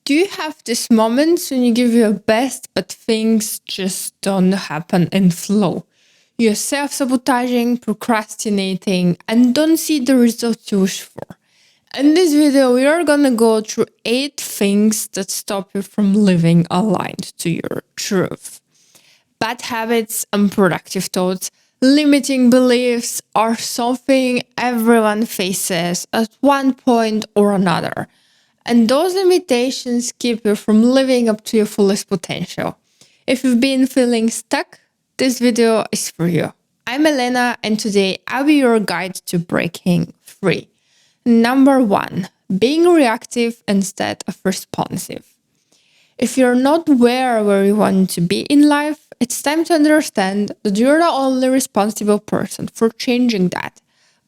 Do you have these moments when you give your best, but things just don't happen in flow? You're self-sabotaging, procrastinating, and don't see the results you wish for. In this video, we are gonna go through 8 things that stop you from living aligned to your truth. Bad habits, unproductive thoughts, limiting beliefs are something everyone faces at one point or another. And those limitations keep you from living up to your fullest potential. If you've been feeling stuck, this video is for you. I'm Elena, and today I'll be your guide to breaking free. Number 1, being reactive instead of responsive. If you're not where you want to be in life, it's time to understand that you're the only responsible person for changing that.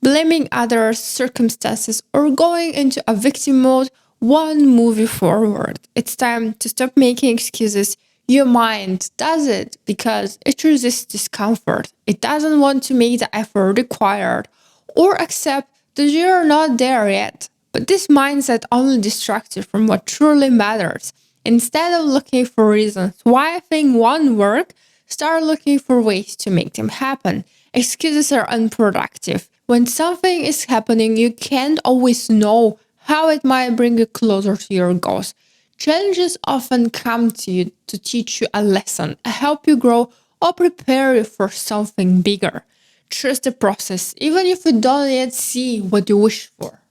Blaming others, circumstances, or going into a victim mode won't move you forward. It's time to stop making excuses. Your mind does it because it resists discomfort. It doesn't want to make the effort required or accept that you're not there yet. But this mindset only distracts you from what truly matters. Instead of looking for reasons why a thing won't work, start looking for ways to make them happen. Excuses are unproductive. When something is happening, you can't always know how it might bring you closer to your goals. Challenges often come to you to teach you a lesson, help you grow, or prepare you for something bigger. Trust the process, even if you don't yet see what you wish for.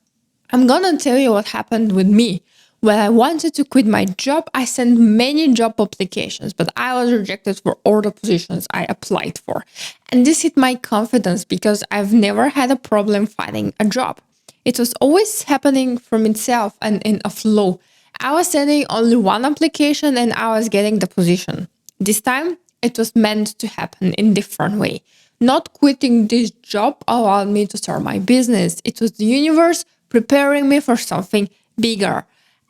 I'm gonna tell you what happened with me. When I wanted to quit my job, I sent many job applications, but I was rejected for all the positions I applied for. And this hit my confidence because I've never had a problem finding a job. It was always happening from itself and in a flow. I was sending only one application and I was getting the position. This time, it was meant to happen in a different way. Not quitting this job allowed me to start my business. It was the universe preparing me for something bigger.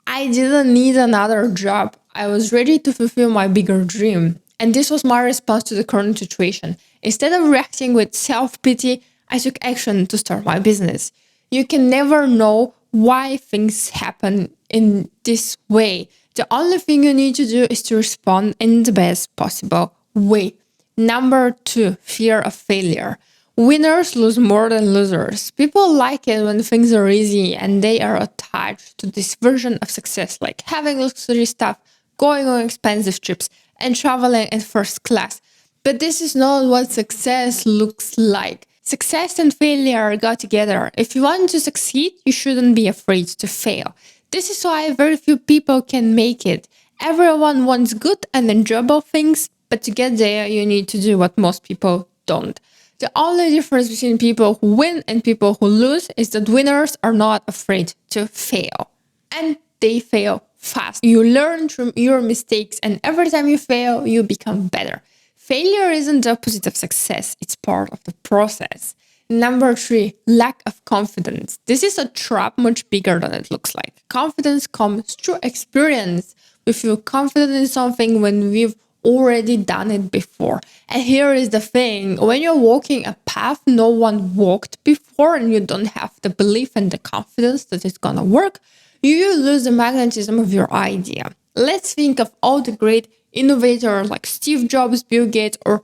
I didn't need another job. I was ready to fulfill my bigger dream. And this was my response to the current situation. Instead of reacting with self-pity, I took action to start my business. You can never know why things happen in this way. The only thing you need to do is to respond in the best possible way. Number 2, fear of failure. Winners lose more than losers. People like it when things are easy and they are attached to this version of success, like having luxury stuff, going on expensive trips, and traveling in first class. But this is not what success looks like. Success and failure go together. If you want to succeed, you shouldn't be afraid to fail. This is why very few people can make it. Everyone wants good and enjoyable things, but to get there, you need to do what most people don't. The only difference between people who win and people who lose is that winners are not afraid to fail. And they fail fast. You learn from your mistakes, and every time you fail, you become better. Failure isn't the opposite of success, it's part of the process. Number 3, lack of confidence. This is a trap much bigger than it looks like. Confidence comes through experience. We feel confident in something when we've already done it before. And here is the thing, when you're walking a path no one walked before and you don't have the belief and the confidence that it's gonna work, you lose the magnetism of your idea. Let's think of all the great innovators like Steve Jobs, Bill Gates, or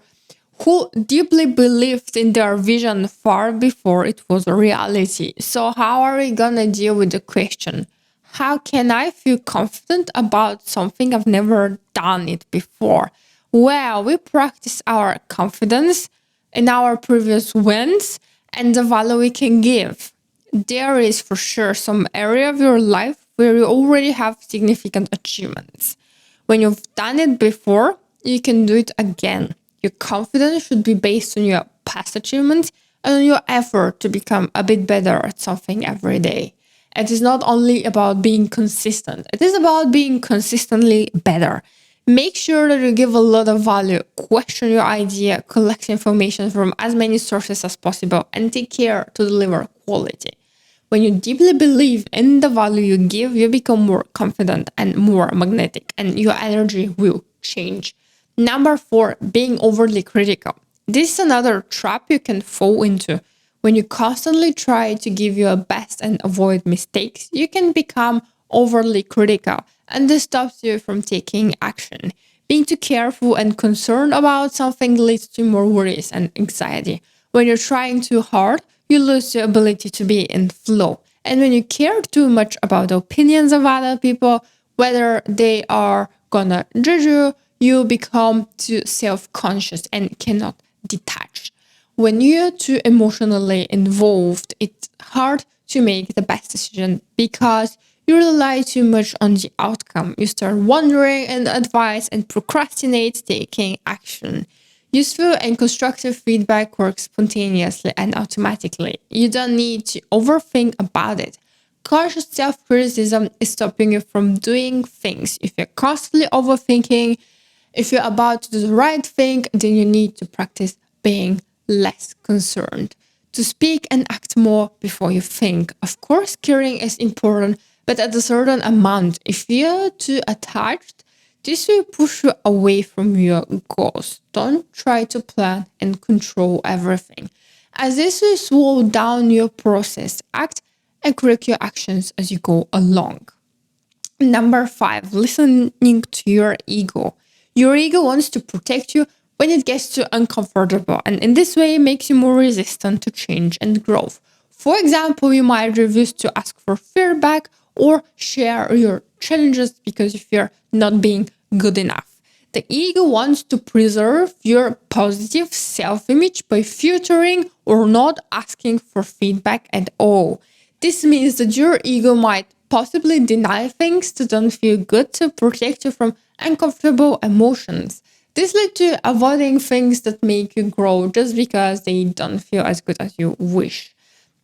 who deeply believed in their vision far before it was a reality. So how are we gonna deal with the question, how can I feel confident about something I've never done it before? Well, we practice our confidence in our previous wins and the value we can give. There is for sure some area of your life where you already have significant achievements. When you've done it before, you can do it again. Your confidence should be based on your past achievements and on your effort to become a bit better at something every day. It is not only about being consistent, it is about being consistently better. Make sure that you give a lot of value, question your idea, collect information from as many sources as possible, and take care to deliver quality. When you deeply believe in the value you give, you become more confident and more magnetic, and your energy will change. Number 4, being overly critical. This is another trap you can fall into. When you constantly try to give your best and avoid mistakes, you can become overly critical. and this stops you from taking action. Being too careful and concerned about something leads to more worries and anxiety. When you're trying too hard, you lose the ability to be in flow. And when you care too much about the opinions of other people, whether they are gonna judge you, you become too self-conscious and cannot detach. When you're too emotionally involved, it's hard to make the best decision because you rely too much on the outcome. You start wondering and advise and procrastinate taking action. Useful and constructive feedback works spontaneously and automatically. You don't need to overthink about it. Conscious self-criticism is stopping you from doing things. If you're constantly overthinking, if you're about to do the right thing, then you need to practice being less concerned. To speak and act more before you think. Of course, caring is important, but at a certain amount. If you're too attached, this will push you away from your goals. Don't try to plan and control everything, as this will slow down your process. Act and correct your actions as you go along. Number 5, listening to your ego. Your ego wants to protect you when it gets too uncomfortable, and in this way it makes you more resistant to change and growth. For example, you might refuse to ask for feedback or share your challenges because you fear not being good enough. The ego wants to preserve your positive self-image by filtering or not asking for feedback at all. This means that your ego might possibly deny things that don't feel good to protect you from uncomfortable emotions. This leads to avoiding things that make you grow just because they don't feel as good as you wish.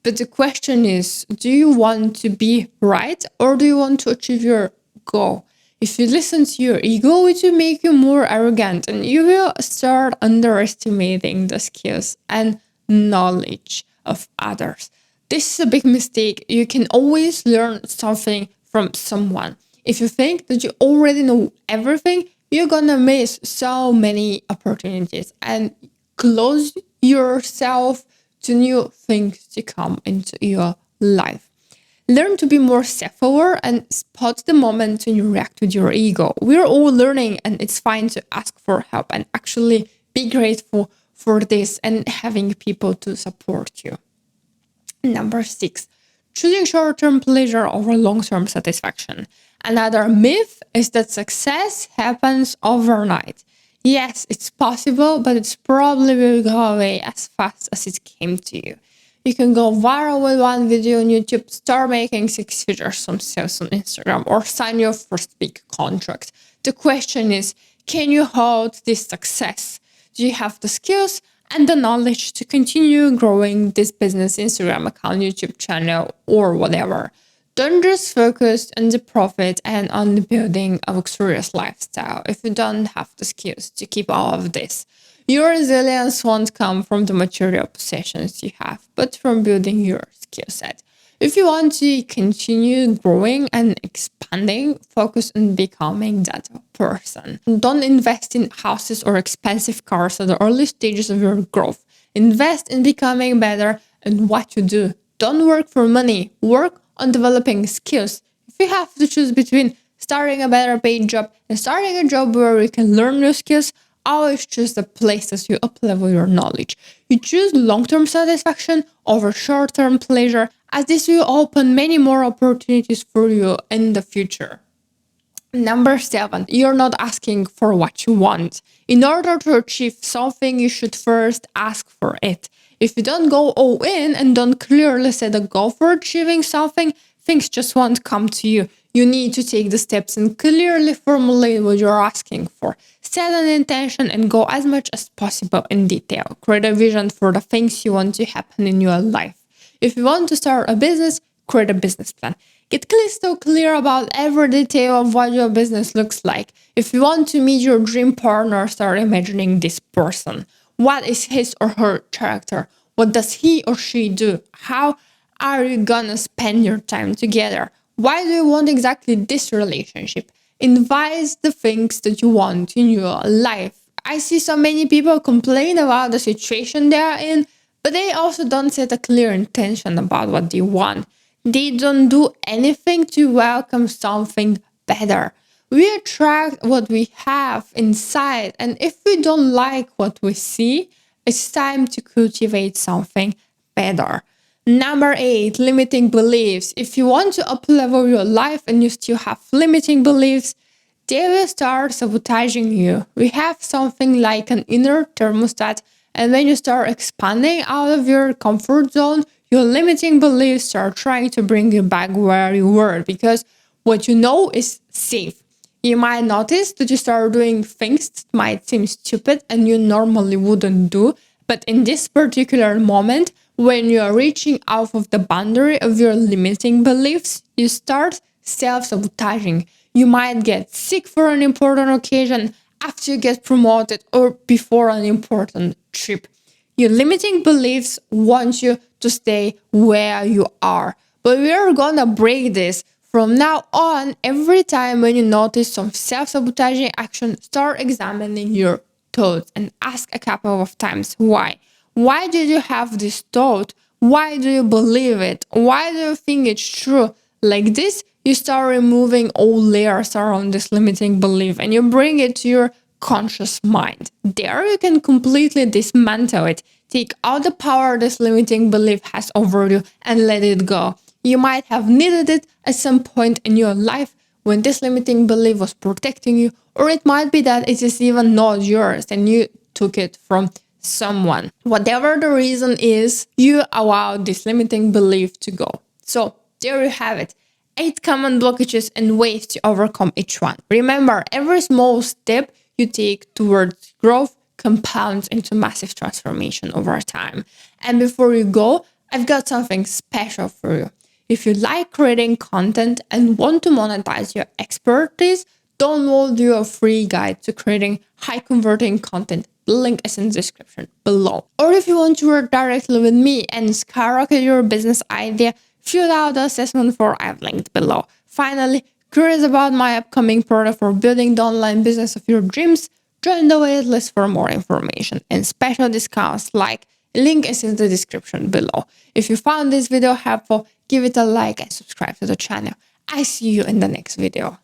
But the question is, do you want to be right or do you want to achieve your goal? If you listen to your ego, it will make you more arrogant and you will start underestimating the skills and knowledge of others. This is a big mistake. You can always learn something from someone. If you think that you already know everything, you're gonna miss so many opportunities and close yourself to new things to come into your life. Learn to be more self-aware and spot the moment when you react with your ego. We're all learning and it's fine to ask for help and actually be grateful for this and having people to support you. Number 6, choosing short-term pleasure over long-term satisfaction. Another myth is that success happens overnight. Yes, it's possible, but it probably will go away as fast as it came to you. You can go viral with one video on YouTube, start making 6 figures from sales on Instagram, or sign your first big contract. The question is, can you hold this success? Do you have the skills and the knowledge to continue growing this business, Instagram account, YouTube channel, or whatever? Don't just focus on the profit and on building a luxurious lifestyle if you don't have the skills to keep all of this. Your resilience won't come from the material possessions you have, but from building your skill set. If you want to continue growing and expanding, focus on becoming that person. Don't invest in houses or expensive cars at the early stages of your growth. Invest in becoming better at what you do. Don't work for money. Work on developing skills. If you have to choose between starting a better paid job and starting a job where you can learn new skills, always choose the places you up-level your knowledge. You choose long-term satisfaction over short-term pleasure, as this will open many more opportunities for you in the future. Number 7, you're not asking for what you want. In order to achieve something, you should first ask for it. If you don't go all in and don't clearly set a goal for achieving something, things just won't come to you. You need to take the steps and clearly formulate what you're asking for. Set an intention and go as much as possible in detail. Create a vision for the things you want to happen in your life. If you want to start a business, create a business plan. Get crystal clear about every detail of what your business looks like. If you want to meet your dream partner, start imagining this person. What is his or her character? What does he or she do? How are you gonna spend your time together? Why do you want exactly this relationship? Invite the things that you want in your life. I see so many people complain about the situation they are in, but they also don't set a clear intention about what they want. They don't do anything to welcome something better. We attract what we have inside, and if we don't like what we see, it's time to cultivate something better. Number 8, limiting beliefs. If you want to up-level your life and you still have limiting beliefs, they will start sabotaging you. We have something like an inner thermostat, and when you start expanding out of your comfort zone, your limiting beliefs start trying to bring you back where you were, because what you know is safe. You might notice that you start doing things that might seem stupid and you normally wouldn't do, but in this particular moment, when you are reaching out of the boundary of your limiting beliefs, you start self-sabotaging. You might get sick for an important occasion, after you get promoted, or before an important trip. Your limiting beliefs want you to stay where you are. But we are gonna break this. From now on, every time when you notice some self-sabotaging action, start examining your thoughts and ask a couple of times why. Why did you have this thought? Why do you believe it? Why do you think it's true? Like this, you start removing all layers around this limiting belief and you bring it to your conscious mind. There you can completely dismantle it, take out the power this limiting belief has over you and let it go. You might have needed it at some point in your life when this limiting belief was protecting you, or it might be that it is even not yours and you took it from someone. Whatever the reason is, you allow this limiting belief to go. So there you have it. 8 common blockages and ways to overcome each one. Remember, every small step you take towards growth compounds into massive transformation over time. And before you go, I've got something special for you. If you like creating content and want to monetize your expertise, download your free guide to creating high-converting content. The link is in the description below. Or if you want to work directly with me and skyrocket your business idea, fill out the assessment form I've linked below. Finally, curious about my upcoming product for building the online business of your dreams? Join the waitlist for more information and special discounts like link is in the description below. If you found this video helpful, give it a like and subscribe to the channel. I see you in the next video.